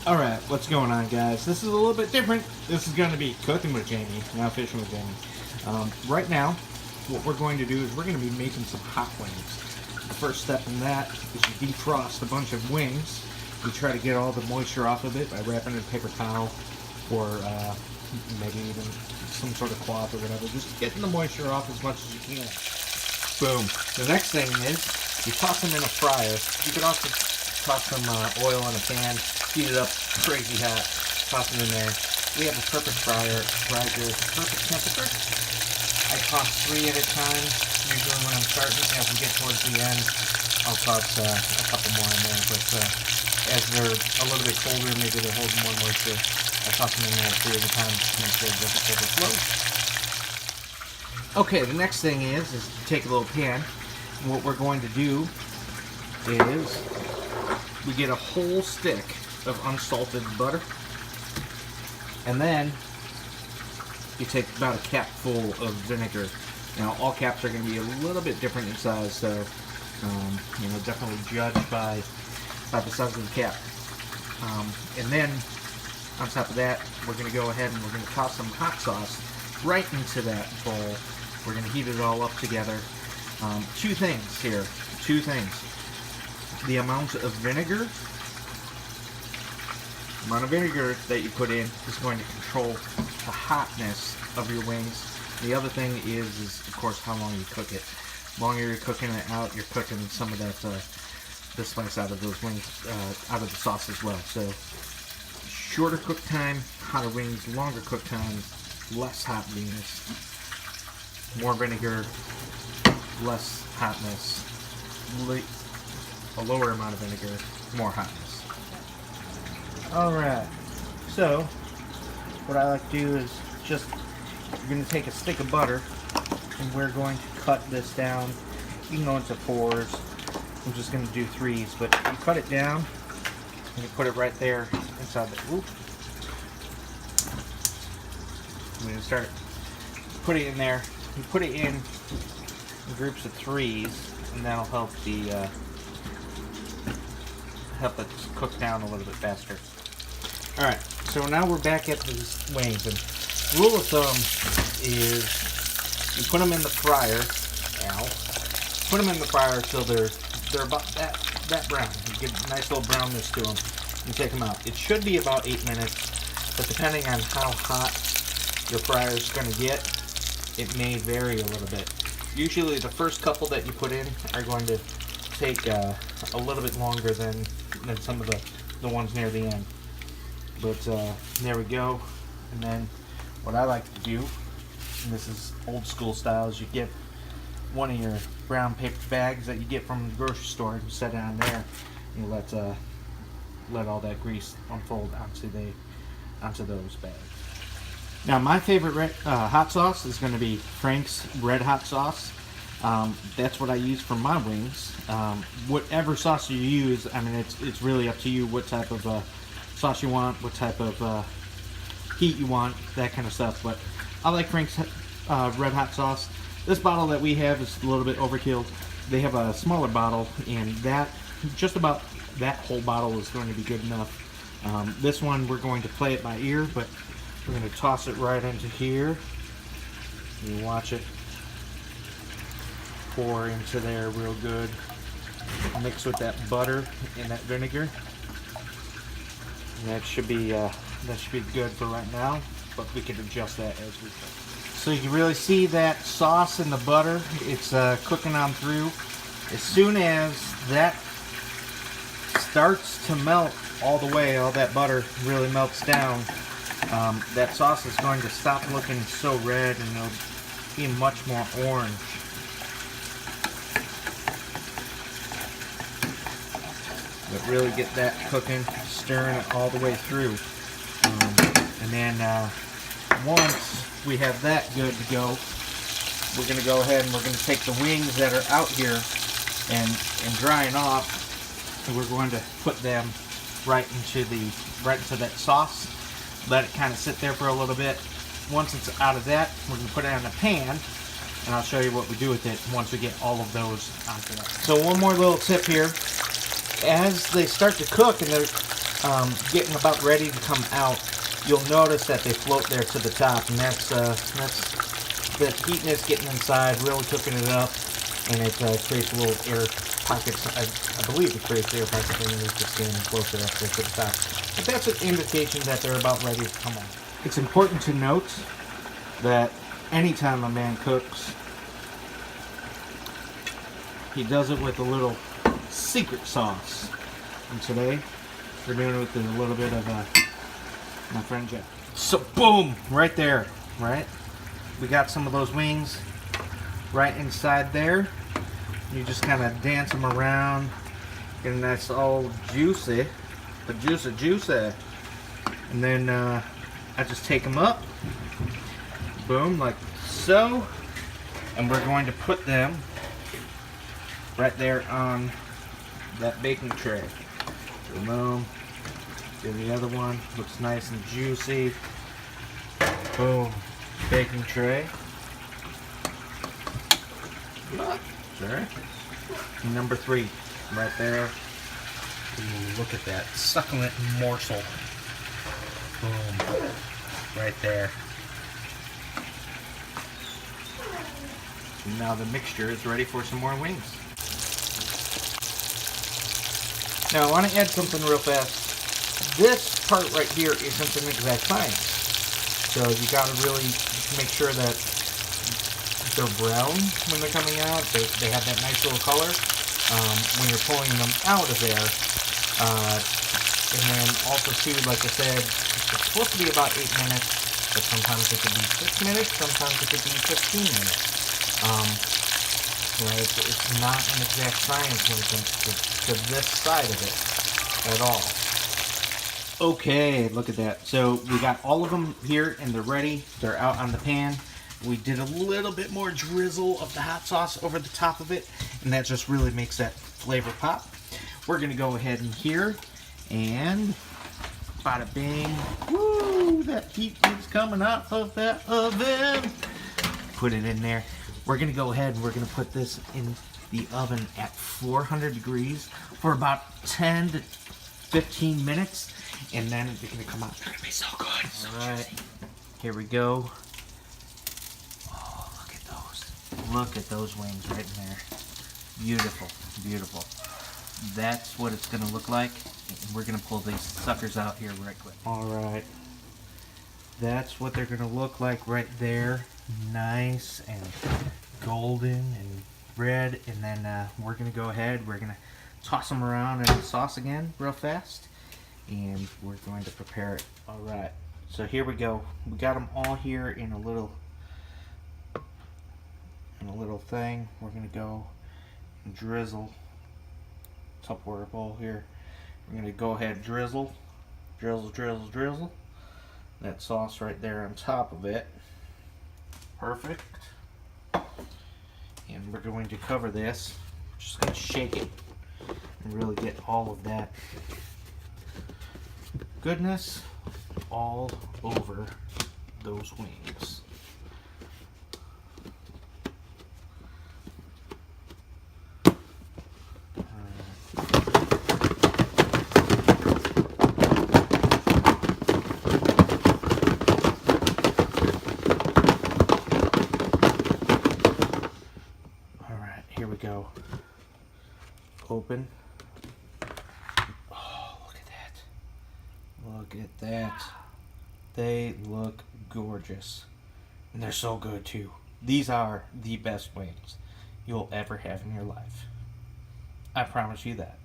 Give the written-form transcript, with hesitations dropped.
Alright, what's going on, guys? This is a little bit different. This is going to be cooking with Jamie, not fishing with Jamie. Right now, what we're going to do is we're going to be making some hot wings. The first step in that is you defrost a bunch of wings. You try to get all the moisture off of it by wrapping it in a paper towel or maybe even some sort of cloth or whatever. Just getting the moisture off as much as you can. Boom. The next thing is you toss them in a fryer. You could also toss some oil in a pan, heat it up crazy hot, toss it in there. We have a purpose fryer right here, perfect temperature. I toss 3 at a time, usually when I'm starting. As we get towards the end, I'll toss a couple more in there, but as they're a little bit colder, maybe they're holding more moisture, I toss them in there 3 at a time just to make sure it doesn't overflow. Okay, the next thing is take a little pan, and what we're going to do is we get a whole stick of unsalted butter, and then you take about a cap full of vinegar. Now, all caps are going to be a little bit different in size, so definitely judge by the size of the cap. And then on top of that, we're going to go ahead and we're going to toss some hot sauce right into that bowl. We're going to heat it all up together. Two things here. The amount of vinegar that you put in is going to control the hotness of your wings. The other thing is of course how long you cook it. The longer you're cooking it out, you're cooking some of that the spice out of those wings, out of the sauce as well. So shorter cook time, hotter wings, longer cook time, less hot wings, more vinegar, less hotness, a lower amount of vinegar, more hotness. Alright, so what I like to do is just, you're going to take a stick of butter and we're going to cut this down. You can go into 4s. I'm just going to do 3s, but you cut it down and you put it right there inside the, I'm going to start putting it in there. You put it in groups of 3s, and that'll help it cook down a little bit faster. Alright, so now we're back at these wings, and rule of thumb is you put them in the fryer. Put them in the fryer until they're about that brown. You give a nice little brownness to them. You take them out. It should be about 8 minutes, but depending on how hot your fryer is going to get, it may vary a little bit. Usually the first couple that you put in are going to take a little bit longer than some of the ones near the end. But there we go. And then what I like to do, and this is old school style, is you get one of your brown paper bags that you get from the grocery store and you set it on there and you let all that grease unfold onto those bags. Now, my favorite hot sauce is going to be Frank's Red Hot Sauce. That's what I use for my wings. Whatever sauce you use, I mean, it's really up to you what type of sauce you want, what type of heat you want, that kind of stuff. But I like Frank's Red Hot Sauce. This bottle that we have is a little bit overkill. They have a smaller bottle, and just about that whole bottle is going to be good enough. This one, we're going to play it by ear, but we're going to toss it right into here. You watch it pour into there real good. Mix with that butter and that vinegar. And that should be good for right now, but we can adjust that as we go. So you can really see that sauce in the butter. It's cooking on through. As soon as that starts to melt all the way, all that butter really melts down, that sauce is going to stop looking so red and it'll be much more orange. But really get that cooking, stirring it all the way through. And then once we have that good to go, we're going to go ahead and we're going to take the wings that are out here and drying off, and we're going to put them right into that sauce. Let it kind of sit there for a little bit. Once it's out of that, we're going to put it in a pan, and I'll show you what we do with it once we get all of those onto that. So one more little tip here. As they start to cook and getting about ready to come out, you'll notice that they float there to the top, and that's the heatness getting inside, really cooking it up, and it creates little air pockets. I believe it creates air pockets when it's just getting closer up there to the top. But that's an indication that they're about ready to come out. It's important to note that anytime a man cooks, he does it with a little secret sauce. And today, we're doing it with a little bit of my friend Jeff. So boom, right there, right? We got some of those wings right inside there. You just kind of dance them around, and that's all juicy, the juicy. And then I just take them up, boom, like so, and we're going to put them right there on that baking tray. Boom. Then the other one looks nice and juicy. Boom. Baking tray. Sure. Number 3, right there. Ooh, look at that succulent morsel. Boom. Right there. Now the mixture is ready for some more wings. Now I want to add something real fast. This part right here isn't an exact science. So you got to really make sure that they're brown when they're coming out. They have that nice little color when you're pulling them out of there. And then also too, like I said, it's supposed to be about 8 minutes, but sometimes it could be 6 minutes, sometimes it could be 15 minutes. Right? It's not an exact science when it comes to this side of it at all. Okay, look at that. So we got all of them here and they're ready. They're out on the pan. We did a little bit more drizzle of the hot sauce over the top of it, and that just really makes that flavor pop. We're gonna go ahead in here and bada bing. Woo, that heat is coming out of that oven. Put it in there. We're gonna go ahead and we're gonna put this in the oven at 400 degrees for about 10 to 15 minutes, and then it's gonna come out. It's gonna be so good. All right, here we go. Oh, look at those. Look at those wings right in there. Beautiful, beautiful. That's what it's gonna look like. And we're gonna pull these suckers out here right quick. All right, that's what they're gonna look like right there. Nice and golden and red, and then we're gonna go ahead, we're gonna toss them around in the sauce again real fast, and we're going to prepare it. All right, so here we go. We got them all here in a little thing. We're gonna go and drizzle Tupperware bowl here. We're gonna go ahead, drizzle that sauce right there on top of it. Perfect. And we're going to cover this. Just going to shake it and really get all of that goodness all over those wings. Go. Open. Oh, look at that. Look at that. They look gorgeous. And they're so good too. These are the best wings you'll ever have in your life. I promise you that.